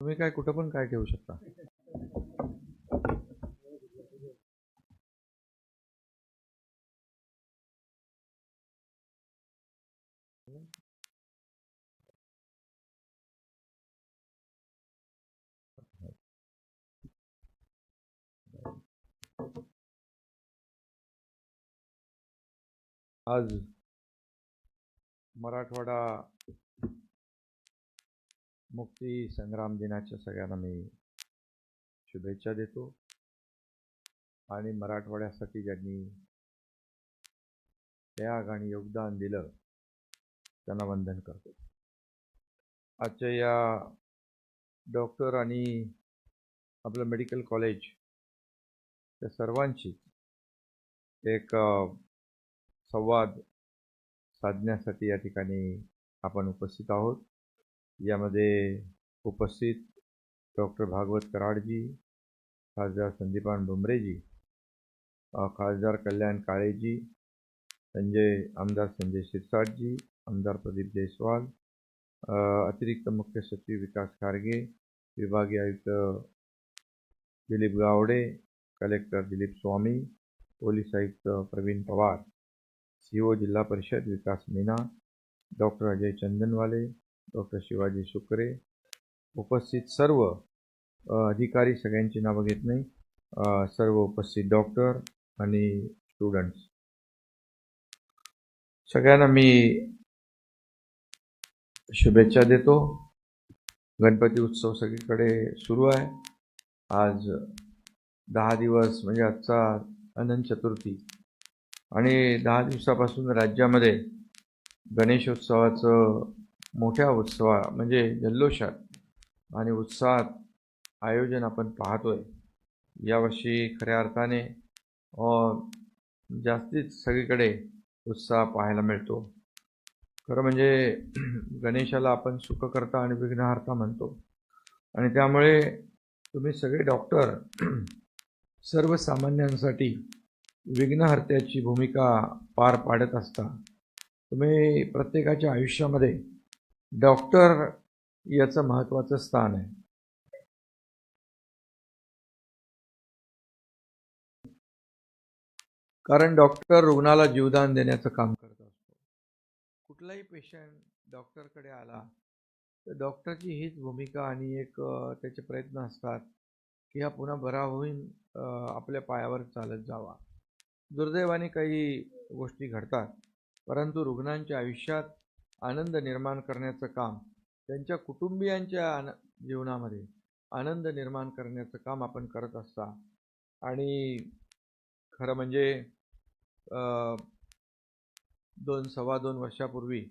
तुम्ही काय कुठं पण काय ठेवू शकता. आज मराठवाडा मुक्ती संग्राम दिनाच्या सगळ्यांना मी शुभेच्छा देतो आणि मराठवाड्यासाठी ज्यांनी त्याग आणि योगदान दिलं त्यांना वंदन करतो. आजच्या या डॉक्टर आणि आपलं मेडिकल कॉलेज त्या सर्वांची एक संवाद साधण्यासाठी या ठिकाणी आपण उपस्थित आहोत. यामध्ये उपस्थित डॉक्टर भागवत कराडजी, खासदार संदीपान भुमरेजी, खासदार कल्याण काळेजी, आमदार संजय शिरसाटजी, आमदार प्रदीप जयस्वाल, अतिरिक्त मुख्य सचिव विकास खारगे, विभागीय आयुक्त दिलीप गावडे, कलेक्टर दिलीप स्वामी, पोलीस आयुक्त प्रवीण पवार, CO जिल्हा परिषद विकास मीना, डॉक्टर अजय चंदनवाले, डॉक्टर शिवाजी शुक्रे, उपस्थित सर्व अधिकारी, सगळ्यांची नावं घेत नाही, सर्व उपस्थित डॉक्टर आणि स्टुडंट्स, सगळ्यांना मी शुभेच्छा देतो. गणपती उत्सव सगळीकडे सुरू आहे. आज 10 दिवस म्हणजे आजचा अनंत चतुर्थी आणि 10 दिवसापासून राज्यामध्ये गणेशोत्सवाचं मोठ्या म्हणजे जल्लोषात आणि उत्साहात आयोजन आपण पाहतोय. यावर्षी खऱ्या अर्थाने जास्तीच सगळीकडे उत्साह पाहायला मिळतो. खरं म्हणजे गणेशाला आपण सुखकर्ता आणि विघ्नहर्ता म्हणतो आणि त्यामुळे तुम्ही सगळे डॉक्टर सर्वसामान्यांसाठी विघ्नहर्त्याची भूमिका पार पाडत असता. तुम्ही प्रत्येकाच्या आयुष्यामध्ये डॉक्टर याचं महत्त्वाचं स्थान आहे. कारण डॉक्टर रुग्णाला जीवदान देण्याचं काम करत असतो. कुठलाही पेशंट डॉक्टरकडे आला तर डॉक्टरची हीच भूमिका आणि एक त्याचे प्रयत्न असतात की हा पुन्हा बरा होईन, आपल्या पायावर चालत जावा. दुर्दैवाने काही गोष्टी घडतात, परंतु रुग्णांच्या आयुष्यात आनंद निर्माण करण्याचं काम, त्यांच्या कुटुंबियांच्या जीवनामध्ये आनंद निर्माण करण्याचं काम आपण करत असता. आणि खरं म्हणजे 2-2.25 वर्षापूर्वी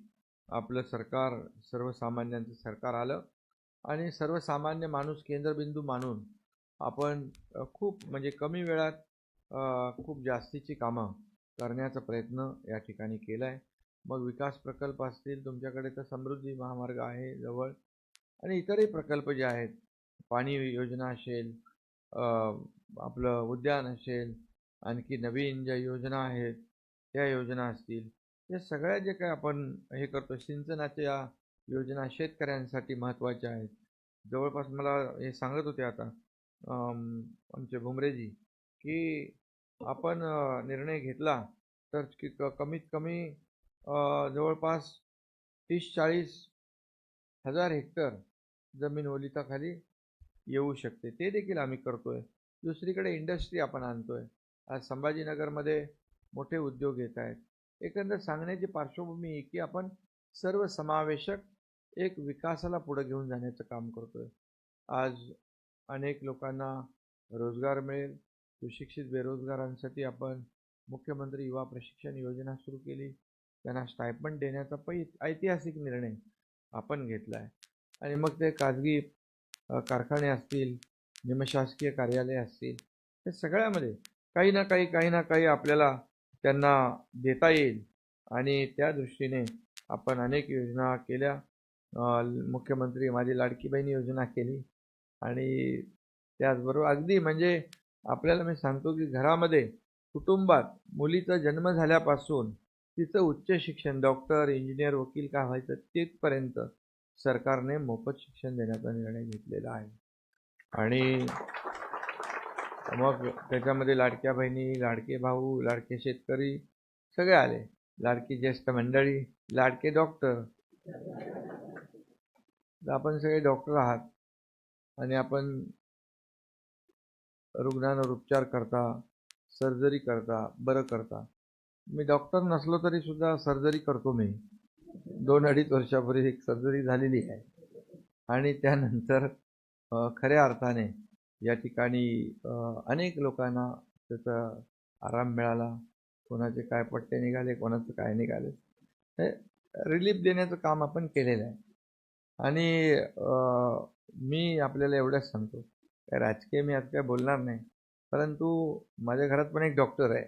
आपलं सरकार, सर्वसामान्यांचं सरकार आलं आणि सर्वसामान्य माणूस केंद्रबिंदू मानून आपण खूप म्हणजे कमी वेळात खूप जास्तीची कामं करण्याचा प्रयत्न या ठिकाणी केला आहे. मग विकास प्रकल्प असतील, तुमच्याकडे तर समृद्धी महामार्ग आहे जवळ, आणि इतरही प्रकल्प जे आहेत, पाणी योजना असेल, आपलं उद्यान असेल, आणखी नवीन ज्या योजना आहेत त्या योजना असतील, या सगळ्या जे काय आपण हे करतो, सिंचनाच्या योजना शेतकऱ्यांसाठी महत्त्वाच्या आहेत. जवळपास मला हे सांगत होते आता आमचे भुमरेजी की आपण निर्णय घेतला तर की कमीत कमी जवळपास 30-40 हजार हेक्टर जमीन ओलिताखाली येऊ शकते. ते देखील आम्ही करतोय. दुसरीकडे इंडस्ट्री आपण आणतोय. आज संभाजीनगरमध्ये मोठे उद्योग येत आहेत. एकंदर सांगण्याची पार्श्वभूमी आहे की आपण सर्वसमावेशक एक विकासाला पुढे घेऊन जाण्याचं काम करतोय. आज अनेक लोकांना रोजगार मिळेल. सुशिक्षित बेरोजगारांसाठी आपण मुख्यमंत्री युवा प्रशिक्षण योजना सुरू केली. त्यांना स्टायपंड देण्याचा ऐतिहासिक निर्णय आपण घेतला आहे. आणि मग ते खाजगी कारखाने असतील, निमशासकीय कार्यालय असतील, या सगळ्यामध्ये काही ना काही आपल्याला त्यांना देता येईल आणि त्या दृष्टीने आपण अनेक योजना केल्या. मुख्यमंत्री माझी लाडकी बहीण योजना केली आणि त्याचबरोबर अगदी म्हणजे आपल्याला मी सांगतो की घरामध्ये, कुटुंबात मुलीचा जन्म झाल्यापासून तिचं उच्च शिक्षण, डॉक्टर, इंजिनियर, वकील काय व्हायचं तिथपर्यंत सरकारने मोफत शिक्षण देण्याचा निर्णय घेतलेला आहे. आणि मग त्याच्यामध्ये लाडक्या बहिणी, लाडके भाऊ, लाडके शेतकरी सगळे आले, लाडकी ज्येष्ठ मंडळी, लाडके डॉक्टर. आपण सगळे डॉक्टर आहात आणि आपण रुग्णांवर उपचार करता, सर्जरी करता, बरं करता. मी डॉक्टर नसलो तरी सुद्धा सर्जरी करतो. मी 2-2.5 वर्षापूर्वी एक सर्जरी झालेली आहे. आणि त्यानंतर खऱ्या अर्थाने या ठिकाणी अनेक लोकांना त्याचा आराम मिळाला. कोणाचे काय पट्टे निघाले, कोणाचं काय निघाले, हे रिलीफ देण्याचं काम आपण केलेलं आहे. आणि मी आपल्याला एवढंच सांगतो, काय राजकीय मी आता काय बोलणार नाही, परंतु माझ्या घरात पण एक डॉक्टर आहे,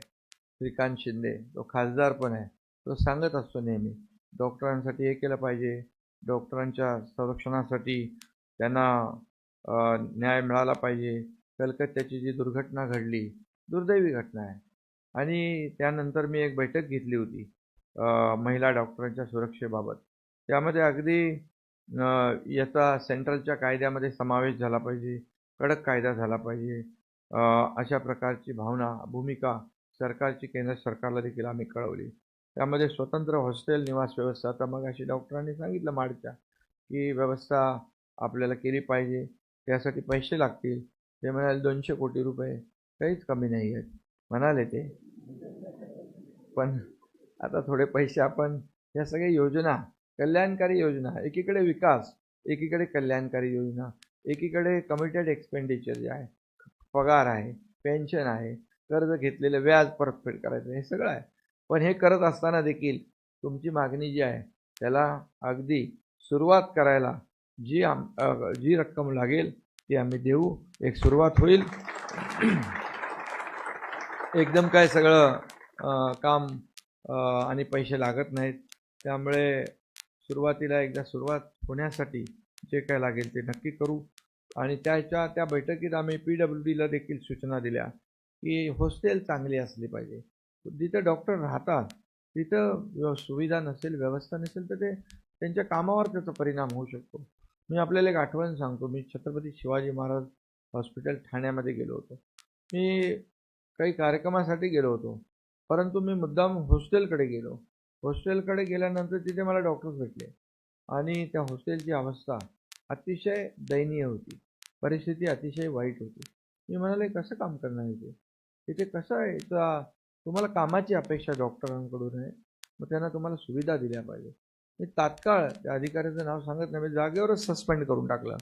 श्रीकांत शिंदे. तो खासदार पण आहे. तो सांगत असतो नेहमी, डॉक्टरांसाठी हे केलं पाहिजे, डॉक्टरांच्या संरक्षणासाठी त्यांना न्याय मिळाला पाहिजे. कलकत्त्याची जी दुर्घटना घडली, दुर्दैवी घटना आहे. आणि त्यानंतर मी एक बैठक घेतली होती महिला डॉक्टरांच्या सुरक्षेबाबत. त्यामध्ये अगदी याचा सेंट्रलच्या कायद्यामध्ये समावेश झाला पाहिजे, कडक कायदा झाला पाहिजे, अशा प्रकारची भावना, भूमिका सरकारची केंद्र सरकारला देखील आम्ही कळवली. त्यामध्ये स्वतंत्र हॉस्टेल निवास व्यवस्था, आता मग अशी डॉक्टरांनी सांगितलं माडच्या, की व्यवस्था आपल्याला केली पाहिजे, त्यासाठी पैसे लागतील. ते म्हणाले 200 कोटी रुपये, काहीच कमी नाही आहेत म्हणाले ते. पण आता थोडे पैसे आपण या सगळ्या योजना, कल्याणकारी योजना, एकीकडे विकास, एकीकडे कल्याणकारी योजना, एकीकडे कमिटेड एक्सपेंडिचर जे आहे, पगार आहे, पेन्शन आहे, कर्ज घेतलेलं व्याज परतफेड करायचं, हे सगळं आहे. पण हे करत असताना देखील तुमची मागणी जी आहे त्याला अगदी सुरुवात करायला जी रक्कम लागेल ती आम्ही देऊ. एक सुरुवात होईल. एकदम काय सगळं काम आणि पैसे लागत नाहीत. त्यामुळे सुरुवातीला एकदा सुरुवात होण्यासाठी जे काय लागेल ते नक्की करू. आणि त्या बैठकीत आम्ही PWDला देखील सूचना दिल्या की हॉस्टेल चांगली असली पाहिजे. जिथं डॉक्टर राहतात तिथं सुविधा नसेल, व्यवस्था नसेल, तर ते त्यांच्या कामावर त्याचा परिणाम होऊ शकतो. मी आपल्याला एक आठवण सांगतो. मी छत्रपती शिवाजी महाराज हॉस्पिटल ठाण्यामध्ये गेलो होतो. मी काही कार्यक्रमासाठी गेलो होतो, परंतु मी मुद्दाम हॉस्टेलकडे गेलो. हॉस्टेलकडे गेल्यानंतर तिथे मला डॉक्टर्स भेटले आणि त्या हॉस्टेलची अवस्था अतिशय दयनीय होती. परिस्थिती अतिशय वाईट होती. मी म्हणाले, कसं काम करणार इथे? तिथे कसं आहे, तुम्हाला कामाची अपेक्षा डॉक्टरांकडून आहे, मग त्यांना तुम्हाला सुविधा दिल्या पाहिजे. मी तात्काळ त्या अधिकाऱ्याचं नाव सांगत नाही, मी जागेवरच सस्पेंड करून टाकलं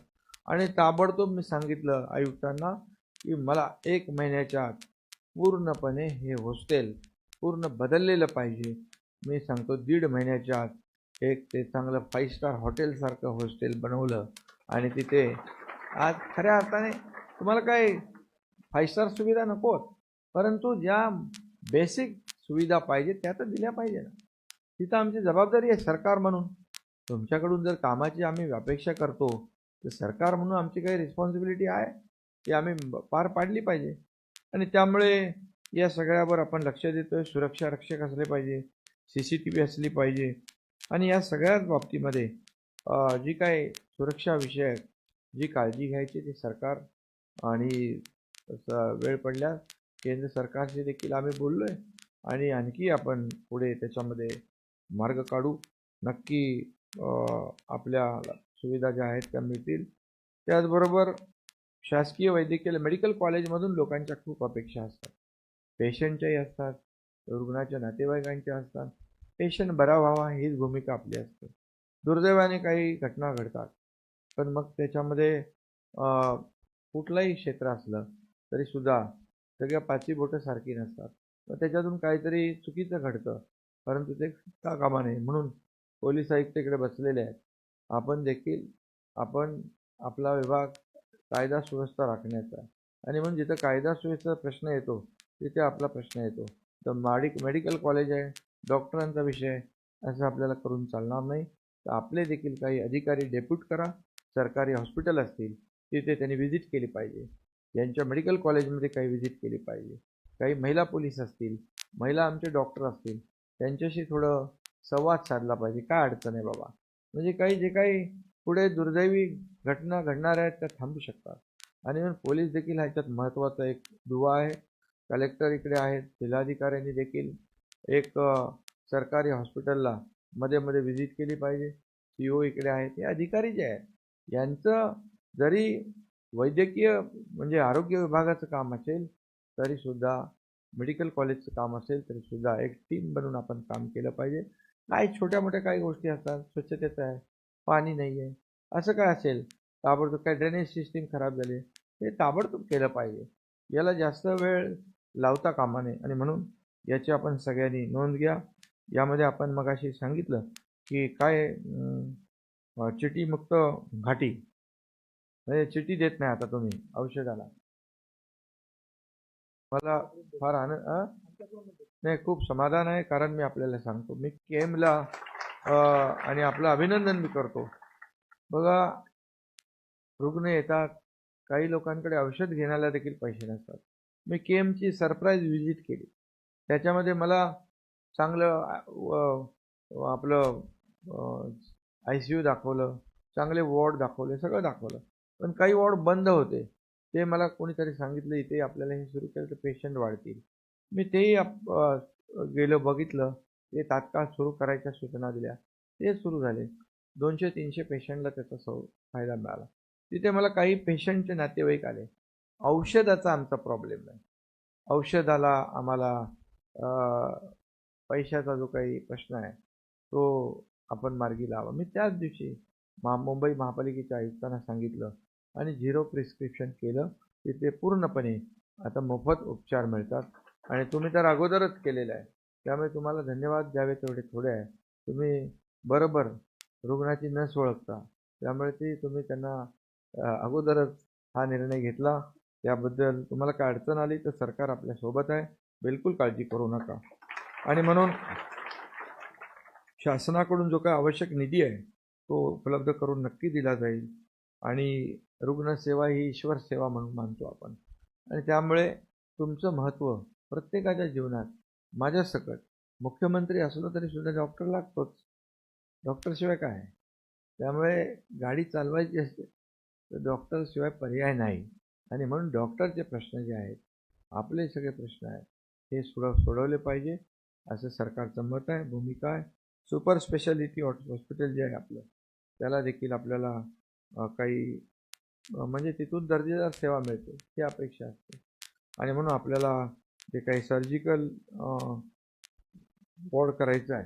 आणि ताबडतोब मी सांगितलं आयुक्तांना की मला 1 महिन्याच्या आत पूर्णपणे हे हॉस्टेल पूर्ण बदललेलं पाहिजे. मी सांगतो 1.5 महिन्याच्या आत एक ते चांगलं 5 स्टार हॉटेलसारखं हॉस्टेल बनवलं आणि तिथे आज खऱ्या अर्थाने तुम्हाला काय 5 स्टार सुविधा नकोत, परंतु ज्या बेसिक सुविधा पाहिजे त्या तर दिल्या पाहिजे ना. तिथं आमची जबाबदारी आहे सरकार म्हणून. तुमच्याकडून जर कामाची आम्ही अपेक्षा करतो तर सरकार म्हणून आमची काही रिस्पॉन्सिबिलिटी आहे ती आम्ही पार पाडली पाहिजे. आणि त्यामुळे या सगळ्यावर आपण लक्ष देतोय. सुरक्षा रक्षक असले पाहिजे, CCTV असली पाहिजे आणि या सगळ्याच बाबतीमध्ये जी काय सुरक्षाविषयक जी काळजी घ्यायची ती सरकार आणि वेळ पडल्यास केंद्र सरकारशी देखील आम्ही बोललोय आणि आणखी आपण पुढे त्याच्यामध्ये मार्ग काढू. नक्की आपल्या सुविधा ज्या आहेत त्या मिळतील. त्याचबरोबर शासकीय वैद्यकीय मेडिकल कॉलेजमधून लोकांच्या खूप अपेक्षा असतात. पेशंटच्याही असतात, रुग्णाच्या नातेवाईकांच्या असतात. पेशंट बरा व्हावा हीच भूमिका आपली असते. दुर्दैवाने काही घटना घडतात, पण मग त्याच्यामध्ये कुठलंही क्षेत्र असलं तरीसुद्धा सगळ्या 5 बोटं सारखी नसतात. मग त्याच्यातून काहीतरी चुकीचं घडतं, परंतु ते का कामा नये म्हणून पोलीस आयुक्त इकडे बसलेले आहेत. आपण देखील आपला विभाग कायदा सुव्यवस्था राखण्याचा आणि म्हणून जिथं कायदा सुव्यवस्थेचा प्रश्न येतो तिथे आपला प्रश्न येतो. तर मेडिकल कॉलेज आहे, डॉक्टरांचा विषय आहे, असं आपल्याला करून चालणार नाही. तर आपले देखील काही अधिकारी डेप्यूट करा. सरकारी हॉस्पिटल असतील तिथे त्यांनी व्हिजिट केली पाहिजे. यांच्या मेडिकल कॉलेजमध्ये काही व्हिजिट केली पाहिजे. काही महिला पोलीस असतील, महिला आमचे डॉक्टर असतील, त्यांच्याशी थोडं संवाद साधला पाहिजे. काय अडचण आहे बाबा, म्हणजे जे काही पुढे दुर्दैवी घटना घडणार आहेत त्या थांबू शकतात. आणि म्हणून पोलीस देखील ह्याच्यात महत्त्वाचा एक दुवा आहे. कलेक्टर इकडे आहेत, जिल्हाधिकाऱ्यांनी देखील एक सरकारी हॉस्पिटलला मध्ये मध्ये व्हिजिट केली पाहिजे. CO इकडे आहेत. हे अधिकारी जे आहेत यांचं जरी वैद्यकीय म्हणजे आरोग्य विभागाचं काम असेल तरीसुद्धा, मेडिकल कॉलेजचं काम असेल तरीसुद्धा एक टीम बनवून आपण काम केलं पाहिजे. काही छोट्या मोठ्या काही गोष्टी असतात, स्वच्छतेचं आहे, पाणी नाही आहे, असं काय असेल, ताबडतोब काय ड्रेनेज सिस्टीम खराब झाली, हे ताबडतोब केलं पाहिजे. याला जास्त वेळ लावता कामा नये. आणि म्हणून याची आपण सगळ्यांनी नोंद घ्या. यामध्ये आपण मगाशी सांगितलं की काय चिटीमुक्त घाटी, म्हणजे चिठी देत नाही आता तुम्ही औषधाला. मला फार नाही, खूप समाधान आहे. कारण मी आपल्याला सांगतो, मी केमला आणि आपलं अभिनंदन मी करतो. बघा, रुग्ण येतात, काही लोकांकडे औषध घेण्याला देखील पैसे नसतात. मी केमची सरप्राईज व्हिजिट केली. त्याच्यामध्ये मला चांगलं आपलं ICU दाखवलं, चांगले वॉर्ड दाखवले, सगळं दाखवलं. पण काही वॉर्ड बंद होते. ते मला कोणीतरी सांगितलं इथे आपल्याला हे सुरू केलं तर पेशंट वाढतील. मी तेही गेलो, बघितलं, ते तात्काळ सुरू करायच्या सूचना दिल्या. ते सुरू झाले. 200-300 पेशंटला त्याचा फायदा मिळाला. तिथे मला काही पेशंटचे नातेवाईक आले. औषधाचा आमचा प्रॉब्लेम नाही, औषधाला आम्हाला पैशाचा जो काही प्रश्न आहे तो आपण मार्गी लावा. मी त्याच दिवशी मुंबई महापालिकेच्या आयुक्तांना सांगितलं आणि 0 प्रिस्क्रिप्शन केलं. तिथे पूर्णपणे आता मोफत उपचार मिळतात. आणि तुम्ही तर अगोदरच केलेलं आहे, त्यामुळे तुम्हाला धन्यवाद द्यावे तेवढे थोडे आहे. तुम्ही बरोबर रुग्णाची नस ओळखता, त्यामुळे ती तुम्ही त्यांना अगोदरच हा निर्णय घेतला. त्याबद्दल तुम्हाला काय अडचण आली तर सरकार आपल्या सोबत आहे, बिलकुल काळजी करू नका. आणि म्हणून शासनाकडून जो काय आवश्यक निधी आहे तो उपलब्ध करून नक्की दिला जाईल. आणि रुग्णसेवा ही ईश्वर सेवा म्हणून मानतो आपण. आणि त्यामुळे तुमचं महत्त्व प्रत्येकाच्या जीवनात, माझ्या सकट मुख्यमंत्री असलो तरी सुद्धा डॉक्टर लागतोच. डॉक्टरशिवाय काय? त्यामुळे गाडी चालवायची असते तर डॉक्टरशिवाय पर्याय नाही. आणि म्हणून डॉक्टरचे प्रश्न जे आहेत, आपले सगळे प्रश्न आहेत, हे सोडवले पाहिजे असं सरकारचं मत आहे, भूमिका आहे. सुपर स्पेशालिटी हॉस्पिटल जे आहे आपलं, त्याला देखील आपल्याला काही म्हणजे तिथून दर्जेदार सेवा मिळते ही अपेक्षा असते. आणि म्हणून आपल्याला जे काही सर्जिकल वॉर्ड करायचं आहे,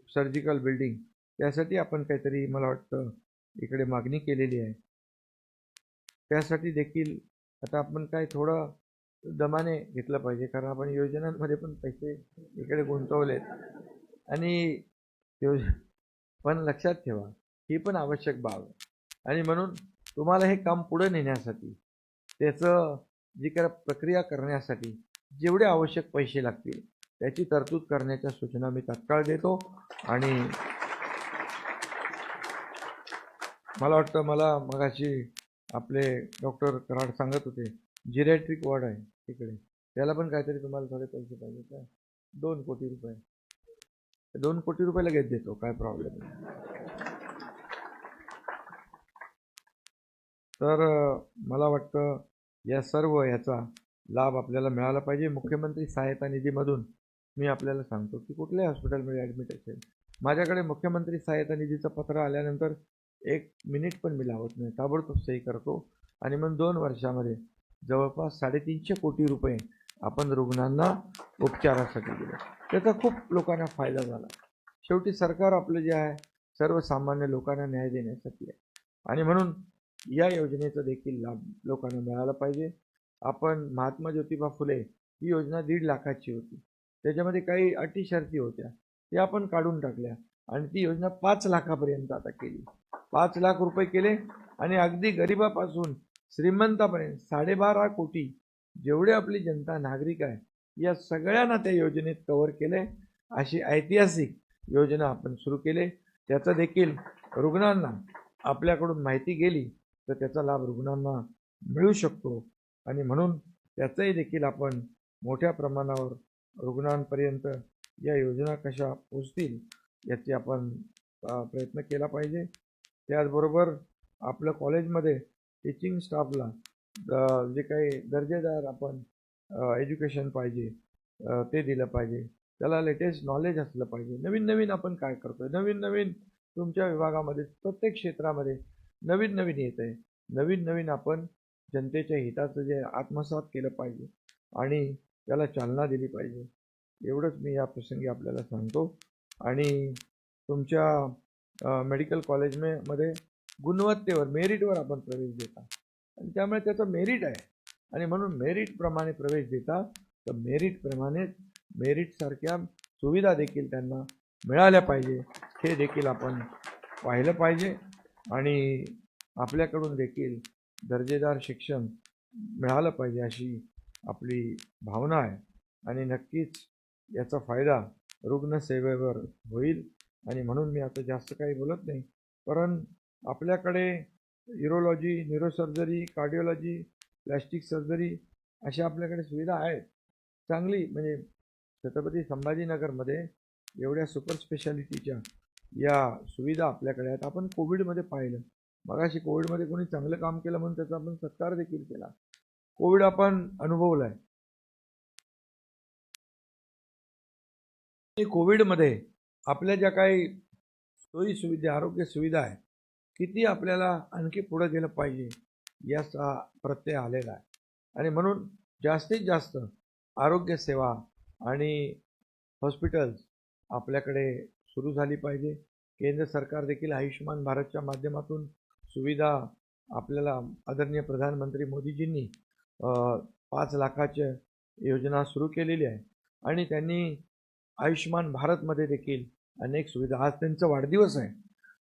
सर्जिकल बिल्डिंग, त्यासाठी आपण काहीतरी मला वाटतं इकडे मागणी केलेली आहे. त्यासाठी देखील आता आपण काय थोडं दमाने घेतलं पाहिजे, कारण आपण योजनांमध्ये पण पैसे इकडे गुंतवलेत. आणि पण लक्षात ठेवा, ही पण आवश्यक बाब आहे. आणि म्हणून तुम्हाला हे काम पुढे नेण्यासाठी, त्याचं जी काही प्रक्रिया करण्यासाठी जेवढे आवश्यक पैसे लागतील त्याची तरतूद करण्याच्या सूचना मी तात्काळ देतो. आणि मला वाटतं, मला मगाशी आपले डॉक्टर कराड सांगत होते, जिरॅट्रिक वॉर्ड आहे तिकडे, त्याला पण काहीतरी तुम्हाला थोडे पैसे पाहिजे का? 2 कोटी रुपये. 2 कोटी रुपये लगेच देतो, काय प्रॉब्लेम नाही. तर मला वाटतं या सर्व याचा लाभ आपल्याला मिळाला पाहिजे. मुख्यमंत्री सहायता निधीमधून मी आपल्याला सांगतो की कुठल्याही हॉस्पिटलमध्ये ॲडमिट असेल, माझ्याकडे मुख्यमंत्री सहायता निधीचं पत्र आल्यानंतर 1 मिनिट पण मी लावत नाही, ताबडतोब सही करतो. आणि मग 2 वर्षामध्ये जवळपास 350 कोटी रुपये आपण रुग्णांना उपचारासाठी दिले. त्याचा खूप लोकांना फायदा झाला. शेवटी सरकार आपलं जे आहे सर्वसामान्य लोकांना न्याय देण्यासाठी आहे. आणि म्हणून या योजनेचा देखील लाभ लोकांना मिळाला पाहिजे. आपण महात्मा ज्योतिबा फुले ही योजना 1.5 लाखाची होती, त्याच्यामध्ये काही अटी शर्ती होत्या, त्या आपण काढून टाकल्या आणि ती योजना 5 लाखापर्यंत आता केली. 5 लाख रुपये केले आणि अगदी गरिबापासून श्रीमंतापर्यंत 12.5 कोटी जेवढे आपली जनता नागरिक आहे या सगळ्यांना त्या योजनेत कव्हर केले. अशी ऐतिहासिक योजना आपण सुरू केली. त्याचा देखील रुग्णांना आपल्याकडून माहिती गेली तर त्याचा लाभ रुग्णांना मिळू शकतो. आणि म्हणून त्याचंही देखील आपण मोठ्या प्रमाणावर रुग्णांपर्यंत या योजना कशा पोचतील याची आपण प्रयत्न केला पाहिजे. त्याचबरोबर आपल्या कॉलेजमध्ये टीचिंग स्टाफला जे काही दर्जेदार आपण एज्युकेशन पाहिजे ते दिलं पाहिजे. त्याला लेटेस्ट नॉलेज असलं पाहिजे. नवीन नवीन आपण काय करतोय, नवीन नवीन तुमच्या विभागामध्ये प्रत्येक क्षेत्रामध्ये नवीन नवीन येत आहे. नवीन नवीन आपण जनतेच्या हिताचं जे आत्मसात केलं पाहिजे आणि त्याला चालना दिली पाहिजे. एवढंच मी या प्रसंगी आपल्याला सांगतो. आणि तुमच्या मेडिकल कॉलेजमध्ये गुणवत्तेवर मेरिटवर आपण प्रवेश देता आणि त्यामुळे त्याचं मेरिट आहे आणि म्हणून मेरिटप्रमाणे प्रवेश देता तर मेरिटप्रमाणेच मेरिटसारख्या सुविधा देखील त्यांना मिळाल्या पाहिजे हे देखील आपण पाहिलं पाहिजे. आणि आपल्याकडून देखील दर्जेदार शिक्षण मिळालं पाहिजे अशी आपली भावना आहे. आणि नक्कीच याचा फायदा रुग्णसेवेवर होईल. आणि म्हणून मी आता जास्त काही बोलत नाही, परंतु आपल्याकडे urology, neurosurgery, cardiology, plastic surgery अशा आपल्याकडे सुविधा आहेत चांगली. म्हणजे छत्रपती संभाजीनगरमध्ये एवढ्या सुपर स्पेशालिटीच्या या सुविधा आपल्याकडे आहेत. आपण कोविडमध्ये पाहिलं, मगाशी कोविडमध्ये कोणी चांगलं काम केलं म्हणून त्याचा आपण सत्कार देखील केला. कोविड आपण अनुभवलाय. कोविडमध्ये आपल्या ज्या काही सोयी सुविधा, आरोग्य सुविधा आहे, किती आपल्याला आणखी पुढे गेलं पाहिजे याचा प्रत्यय आलेला आहे. आणि म्हणून जास्तीत जास्त आरोग्य सेवा आणि हॉस्पिटल्स आपल्याकडे सुरू झाली पाहिजे. केंद्र सरकार देखील आयुष्यमान भारतच्या माध्यमातून सुविधा आपल्याला आदरणीय प्रधानमंत्री मोदीजींनी 5 लाखाच्या योजना सुरू केलेली आहे आणि त्यांनी आयुष्यमान भारतमध्ये देखील अनेक सुविधा. आज त्यांचा वाढदिवस आहे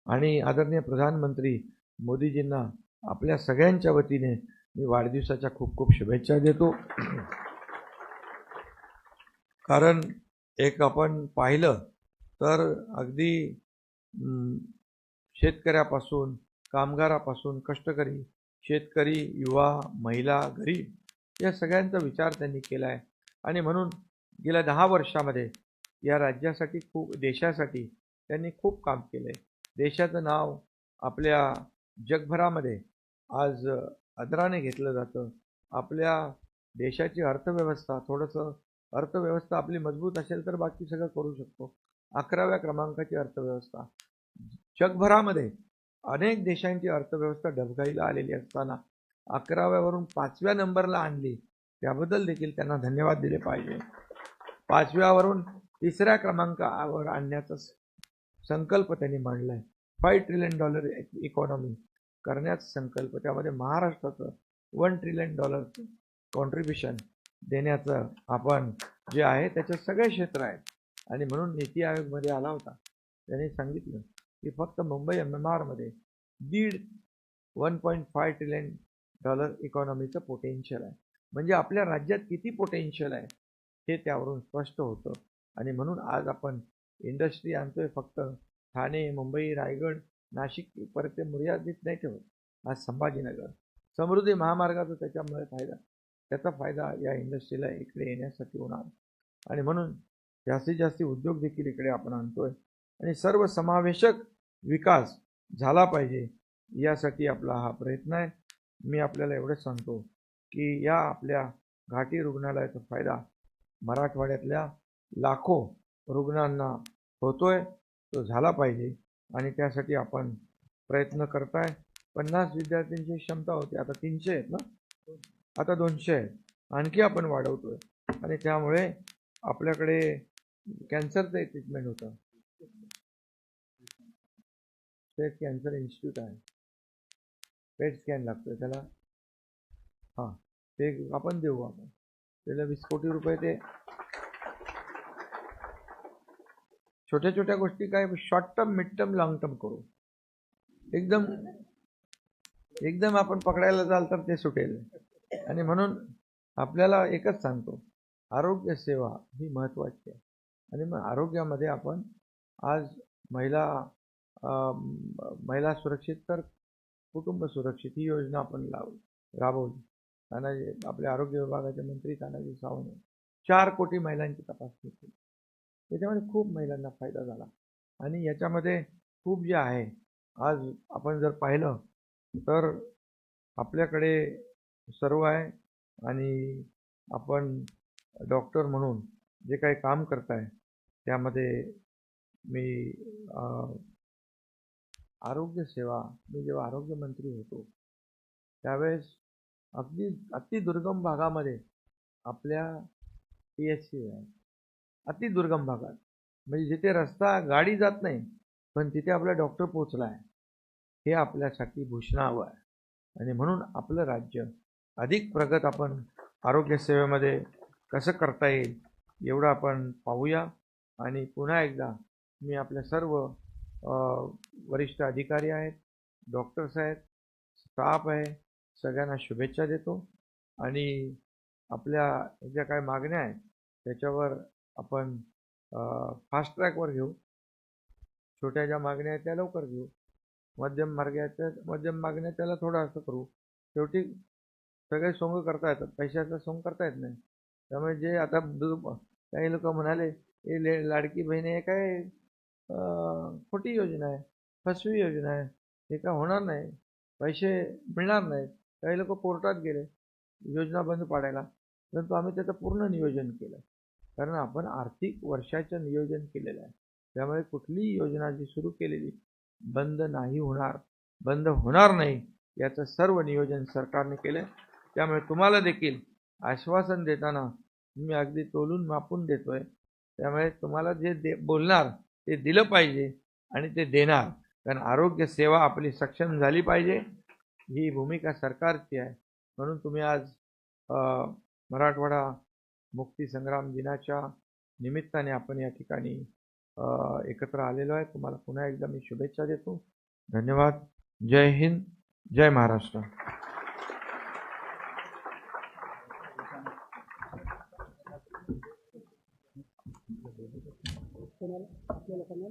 आणि आदरणीय प्रधानमंत्री मोदीजींना आपल्या सगळ्यांच्या वतीने मी वाढदिवसाच्या खूप खूप शुभेच्छा देतो. कारण एक आपण पाहिलं तर अगदी शेतकऱ्यापासून, कामगारापासून, कष्टकरी, शेतकरी, युवा, महिला, गरीब या सगळ्यांचा विचार त्यांनी केला आहे. आणि म्हणून गेल्या 10 वर्षामध्ये या राज्यासाठी देशासाठी त्यांनी खूप काम केलं आहे. देशाचं नाव आपल्या जगभरामध्ये आज आदराने घेतलं जातं. आपल्या देशाची अर्थव्यवस्था अर्थव्यवस्था आपली मजबूत असेल तर बाकी सगळं करू शकतो. 11व्या क्रमांकाची अर्थव्यवस्था जगभरामध्ये. अनेक देशांची अर्थव्यवस्था डबघाईला आलेली असताना 11व्यावरून 5व्या नंबरला आणली, त्याबद्दल देखील त्यांना धन्यवाद दिले पाहिजे. 5व्यावरून 3ऱ्या क्रमांकावर आणण्याचा संकल्प त्यांनी मांडलाय. $5 ट्रिलियन इकॉनॉमी करण्याचा संकल्प, त्यामध्ये महाराष्ट्राचं $1 ट्रिलियन कॉन्ट्रीब्युशन देण्याचं आपण जे आहे त्याचे सगळे क्षेत्र आहेत. आणि म्हणून नीती आयोगमध्ये आला होता, त्यांनी सांगितलं की फक्त मुंबई MMR मध्ये 1.5 ट्रिलियन इकॉनॉमीचं पोटेन्शियल आहे. म्हणजे आपल्या राज्यात किती पोटेन्शियल आहे हे त्यावरून स्पष्ट होतं. आणि म्हणून आज आपण इंडस्ट्री आणतोय, फक्त ठाणे, मुंबई, रायगड, नाशिक परत ते मर्यादित नाही ठेवत. आज संभाजीनगर समृद्धी महामार्गाचा त्याचा फायदा या इंडस्ट्रीला इकडे येण्यासाठी होणार. आणि म्हणून जास्तीत जास्त उद्योग देखील इकडे आपण आणतोय आणि सर्वसमावेशक विकास झाला पाहिजे यासाठी आपला हा प्रयत्न आहे. मी आपल्याला एवढंच सांगतो की या आपल्या घाटी रुग्णालयाचा फायदा मराठवाड्यातल्या लाखो रुग्णांना होतोय, तो झाला पाहिजे आणि त्यासाठी आपण प्रयत्न करताय. 50 विद्यार्थ्यांची क्षमता होती, आता 300 आहेत ना, आता 200 आहेत. आणखी आपण वाढवतोय आणि त्यामुळे आपल्याकडे कॅन्सरचं ट्रीटमेंट होतं. स्टेट कॅन्सर इन्स्टिट्यूट आहे, पेट स्कॅन लागतोय त्याला. हां, ते आपण देऊ. आपण त्याला 20 कोटी रुपये. ते छोट्या छोट्या गोष्टी काय short term, mid term, long term करू. एकदम आपण पकडायला जाल तर ते सुटेल. आणि म्हणून आपल्याला एकच सांगतो, आरोग्य सेवा ही महत्त्वाची आहे. आणि मग आरोग्यामध्ये आपण आज महिला सुरक्षित तर कुटुंब सुरक्षित ही योजना आपण राबवली. आपल्या आरोग्य विभागाचे मंत्री तानाजी सावंत 4 कोटी महिलांची तपासणी केली. त्याच्यामध्ये खूप महिलांना फायदा झाला आणि याच्यामध्ये खूप जे आहे आज आपण जर पाहिलं तर आपल्याकडे सर्व आहे आणि आपण डॉक्टर म्हणून जे काही काम करताय त्यामध्ये मी आरोग्य सेवा, मी जेव्हा आरोग्यमंत्री होतो त्यावेळेस अति दुर्गम भागामध्ये आपल्या PHC आहे, अति दुर्गम भागात, म्हणजे जिथे रस्ता गाडी जात नाही पण तिथे आपला डॉक्टर पोहोचला आहे, हे आपल्यासाठी भूषणावं आहे. आणि म्हणून आपलं राज्य अधिक प्रगत आपण आरोग्य सेवेमध्ये कसं करता येईल एवढं आपण पाहूया. आणि पुन्हा एकदा मी आपल्या सर्व वरिष्ठ अधिकारी आहेत, डॉक्टर्स आहेत, स्टाफ आहे, सगळ्यांना शुभेच्छा देतो. आणि आपल्या ज्या काही मागण्या आहेत त्याच्यावर आपण फास्ट ट्रॅकवर घेऊ. छोट्या ज्या मागण्या आहेत त्या लवकर घेऊ, मध्यम मागण्या त्याला थोडं असं करू. शेवटी सगळे सोंग करता येतात, पैशाचं सोंग करता येत नाही. त्यामुळे जे आता काही लोक म्हणाले हे लाडकी बहीण हे काय खोटी योजना आहे, फसवी योजना आहे, हे काय होणार नाही, पैसे मिळणार नाहीत. काही लोक कोर्टात गेले योजना बंद पाडायला, परंतु आम्ही त्याचं पूर्ण नियोजन केलं, कारण आपण आर्थिक वर्षाचं नियोजन केलेलं आहे. त्यामुळे कुठलीही योजना जी सुरू केलेली बंद होणार नाही याचं सर्व नियोजन सरकारने केलं. त्यामुळे तुम्हाला देखील आश्वासन देताना मी अगदी तोलून मापून देतोय. त्यामुळे तुम्हाला जे बोलणार ते दिलं पाहिजे आणि ते देणार, कारण आरोग्य सेवा आपली सक्षम झाली पाहिजे ही भूमिका सरकारची आहे. म्हणून तुम्ही आज मराठवाडा मुक्ती संग्राम दिनाच्या निमित्ताने आपण या ठिकाणी एकत्र आलेलो आहे. तुम्हाला पुन्हा एकदा मी शुभेच्छा देतो. धन्यवाद. जय हिंद, जय महाराष्ट्र. आपल्याला